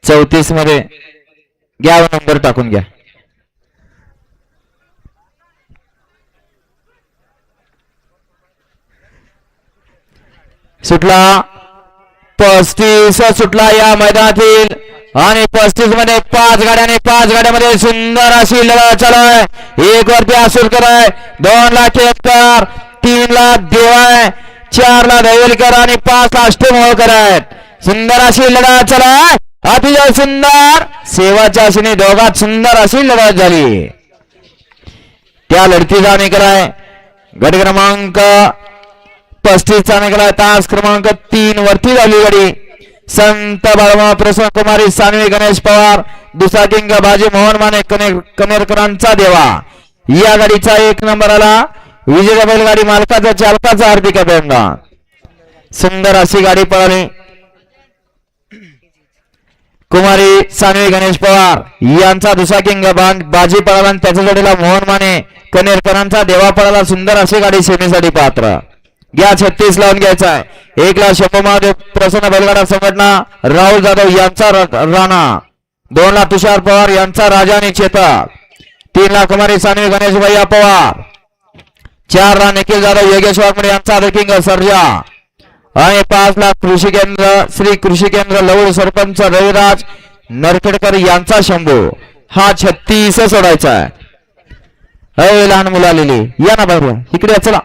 34 मध्ये घ्या नंबर टाकून घ्या. सुटला 35 सुटला या मैदानातील आणि 35 मध्ये 5 गाड्यामध्ये सुंदर अशी लढत चालू आहे. 1 वरती आसुरकर आहे, 2 ला केतकर, 3 ला देवाय, 4 ला दहिवलकर आणि 5 ला अष्टमोहकर आहेत. सुंदर अशी लढत चालू आहे. अतिशय सुंदर सेवाच्या आशेने दोघात सुंदर अशी लढत झाली. त्या लढतीचा निकाल आहे गट क्रमांक 35 चा निकाल आहे. तास क्रमांक 3 वरती झाली गाडी. संत बाळमा प्रसन्न कुमारी सानवी गणेश पवार, दुसरा किंग बाजी मोहन माने कनेरकरांचा देवा. या गाडीचा 1 नंबर आला. विजय बैलगाडी मालकाचा चालकाचा हार्दिक अभिनंदन. सुंदर अशी गाडी पळाली. कुमारी सानवी गणेश पवार यांचा दुसरा किंग बाजी पळाला आणि त्याच्या जोडीला मोहन माने कनेरकरांचा देवा पळाला. सुंदर अशी गाडी सेमीसाठी पात्र. घ्या 36 लावून घ्यायचा आहे. 1 ला शंभू महादेव प्रसन्न बैलगाडा संघटना राहुल जाधव यांचा राणा, 2 ला तुषार पवार यांचा राजा आणि चेतक, 3 ला कुमारी सानवी गणेश भैया पवार, 4 ला निखिल जाधव योगेश वाघमोडे यांचा किंग सर्जा आणि 5 ला कृषी केंद्र श्री कृषी केंद्र लवळ सरपंच रविराज नरखेडकर यांचा शंभू. हा 36 सोडायचा आहे. लहान मुलं आलेली या ना बाहेर इकडे चला.